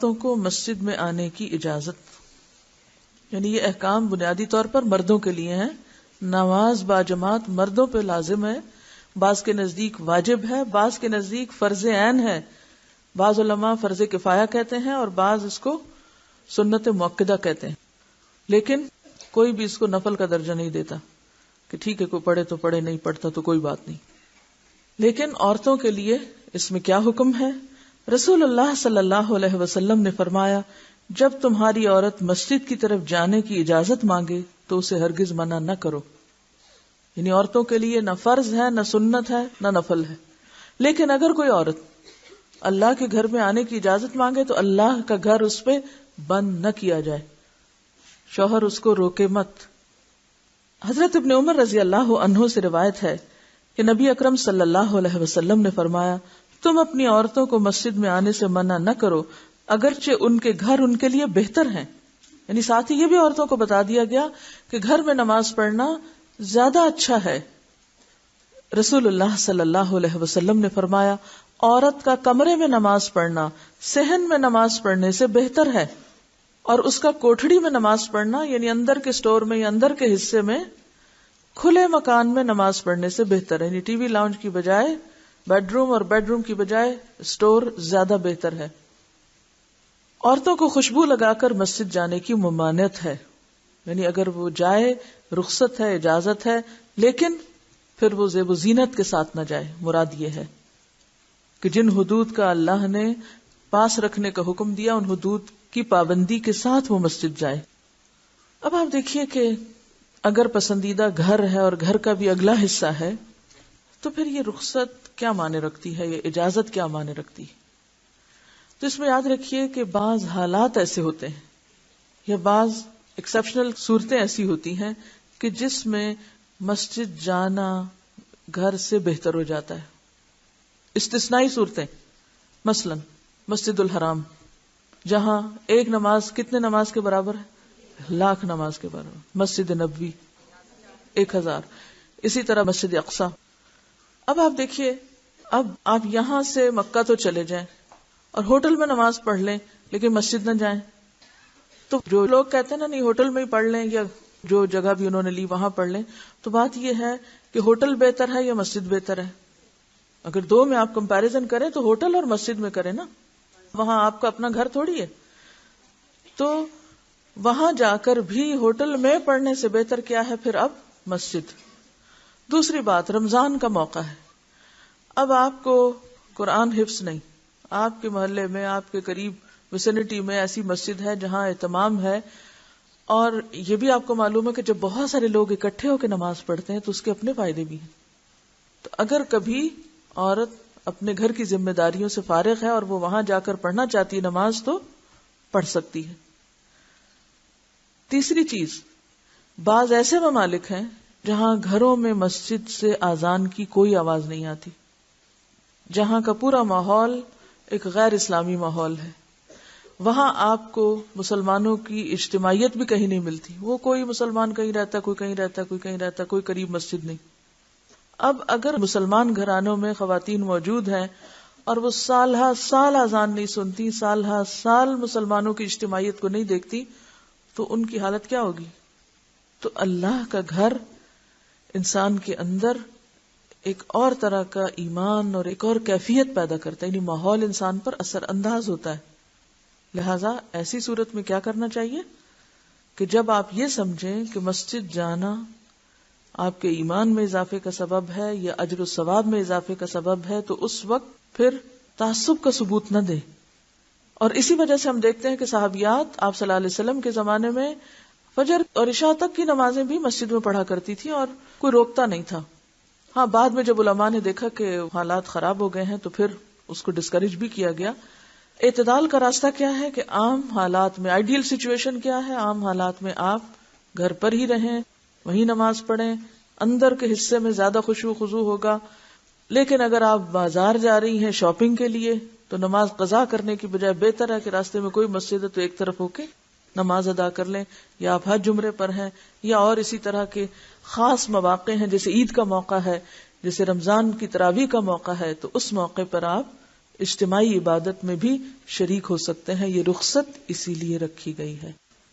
عورتوں کو مسجد میں آنے کی اجازت، یعنی یہ احکام بنیادی طور پر مردوں کے لیے ہیں. نماز باجماعت مردوں پہ لازم ہے، بعض کے نزدیک واجب ہے، بعض کے نزدیک فرض عین ہے، بعض علماء فرض کفایہ کہتے ہیں اور بعض اس کو سنت مؤکدہ کہتے ہیں. لیکن کوئی بھی اس کو نفل کا درجہ نہیں دیتا کہ ٹھیک ہے کوئی پڑھے تو پڑھے، نہیں پڑھتا تو کوئی بات نہیں. لیکن عورتوں کے لیے اس میں کیا حکم ہے؟ رسول اللہ صلی اللہ علیہ وسلم نے فرمایا، جب تمہاری عورت مسجد کی طرف جانے کی اجازت مانگے تو اسے ہرگز منع نہ کرو. یعنی عورتوں کے لیے نہ فرض ہے، نہ سنت ہے، نہ نفل ہے. لیکن اگر کوئی عورت اللہ کے گھر میں آنے کی اجازت مانگے تو اللہ کا گھر اس پہ بند نہ کیا جائے، شوہر اس کو روکے مت. حضرت ابن عمر رضی اللہ عنہ سے روایت ہے کہ نبی اکرم صلی اللہ علیہ وسلم نے فرمایا، تم اپنی عورتوں کو مسجد میں آنے سے منع نہ کرو اگرچہ ان کے گھر ان کے لیے بہتر ہیں. یعنی ساتھ ہی یہ بھی عورتوں کو بتا دیا گیا کہ گھر میں نماز پڑھنا زیادہ اچھا ہے. رسول اللہ صلی اللہ علیہ وسلم نے فرمایا، عورت کا کمرے میں نماز پڑھنا صحن میں نماز پڑھنے سے بہتر ہے، اور اس کا کوٹھڑی میں نماز پڑھنا یعنی اندر کے سٹور میں یا اندر کے حصے میں کھلے مکان میں نماز پڑھنے سے بہتر ہے. یعنی ٹی وی لاؤنج کی بجائے بیڈ روم اور بیڈ روم کی بجائے سٹور زیادہ بہتر ہے. عورتوں کو خوشبو لگا کر مسجد جانے کی ممانعت ہے، یعنی اگر وہ جائے رخصت ہے، اجازت ہے، لیکن پھر وہ زیب و زینت کے ساتھ نہ جائے. مراد یہ ہے کہ جن حدود کا اللہ نے پاس رکھنے کا حکم دیا ان حدود کی پابندی کے ساتھ وہ مسجد جائے. اب آپ دیکھیے کہ اگر پسندیدہ گھر ہے اور گھر کا بھی اگلا حصہ ہے تو پھر یہ رخصت کیا معنی رکھتی ہے، یہ اجازت کیا معنی رکھتی ہے. تو اس میں یاد رکھیے کہ بعض حالات ایسے ہوتے ہیں یا بعض ایکسیپشنل صورتیں ایسی ہوتی ہیں کہ جس میں مسجد جانا گھر سے بہتر ہو جاتا ہے. استثنائی صورتیں، مثلا مسجد الحرام جہاں ایک نماز کتنے نماز کے برابر ہے؟ 1,00,000 نماز کے برابر. مسجد نبوی 1000. اسی طرح مسجد اقصی. اب آپ دیکھیے، اب آپ یہاں سے مکہ تو چلے جائیں اور ہوٹل میں نماز پڑھ لیں لیکن مسجد نہ جائیں، تو جو لوگ کہتے ہیں نا نہیں ہوٹل میں ہی پڑھ لیں یا جو جگہ بھی انہوں نے لی وہاں پڑھ لیں، تو بات یہ ہے کہ ہوٹل بہتر ہے یا مسجد بہتر ہے. اگر دو میں آپ کمپیریزن کریں تو ہوٹل اور مسجد میں کریں نا، وہاں آپ کا اپنا گھر تھوڑی ہے. تو وہاں جا کر بھی ہوٹل میں پڑھنے سے بہتر کیا ہے پھر اب مسجد. دوسری بات، رمضان کا موقع ہے. اب آپ کو قرآن حفظ نہیں، آپ کے محلے میں آپ کے قریب ویسینٹی میں ایسی مسجد ہے جہاں اہتمام ہے، اور یہ بھی آپ کو معلوم ہے کہ جب بہت سارے لوگ اکٹھے ہو کے نماز پڑھتے ہیں تو اس کے اپنے فائدے بھی ہیں. تو اگر کبھی عورت اپنے گھر کی ذمہ داریوں سے فارغ ہے اور وہ وہاں جا کر پڑھنا چاہتی ہے نماز تو پڑھ سکتی ہے. تیسری چیز، بعض ایسے ممالک ہیں جہاں گھروں میں مسجد سے اذان کی کوئی آواز نہیں آتی، جہاں کا پورا ماحول ایک غیر اسلامی ماحول ہے. وہاں آپ کو مسلمانوں کی اجتماعیت بھی کہیں نہیں ملتی. وہ کوئی مسلمان کہیں رہتا، کوئی کہیں رہتا، کوئی کہیں رہتا، کوئی قریب مسجد نہیں. اب اگر مسلمان گھرانوں میں خواتین موجود ہیں اور وہ سال ہا سال اذان نہیں سنتی، سال ہا سال مسلمانوں کی اجتماعیت کو نہیں دیکھتی، تو ان کی حالت کیا ہوگی؟ تو اللہ کا گھر انسان کے اندر ایک اور طرح کا ایمان اور ایک اور کیفیت پیدا کرتا ہے، یعنی ماحول انسان پر اثر انداز ہوتا ہے. لہذا ایسی صورت میں کیا کرنا چاہیے کہ جب آپ یہ سمجھیں کہ مسجد جانا آپ کے ایمان میں اضافے کا سبب ہے یا اجر و ثواب میں اضافے کا سبب ہے، تو اس وقت پھر تعصب کا ثبوت نہ دیں. اور اسی وجہ سے ہم دیکھتے ہیں کہ صحابیات آپ صلی اللہ علیہ وسلم کے زمانے میں فجر اور عشاء تک کی نمازیں بھی مسجد میں پڑھا کرتی تھی اور کوئی روکتا نہیں تھا. ہاں، بعد میں جب علماء نے دیکھا کہ حالات خراب ہو گئے ہیں تو پھر اس کو ڈسکریج بھی کیا گیا. اعتدال کا راستہ کیا ہے کہ عام حالات میں آئیڈیل سچویشن کیا ہے؟ عام حالات میں آپ گھر پر ہی رہیں، وہیں نماز پڑھیں، اندر کے حصے میں زیادہ خشوع خضوع ہوگا. لیکن اگر آپ بازار جا رہی ہیں شاپنگ کے لیے تو نماز قضا کرنے کی بجائے بہتر ہے کہ راستے میں کوئی مسجد ہے تو ایک طرف ہو کے نماز ادا کر لیں. یا آپ حج عمرے پر ہیں یا اور اسی طرح کے خاص مواقع ہیں، جیسے عید کا موقع ہے، جیسے رمضان کی تراویح کا موقع ہے، تو اس موقع پر آپ اجتماعی عبادت میں بھی شریک ہو سکتے ہیں. یہ رخصت اسی لیے رکھی گئی ہے.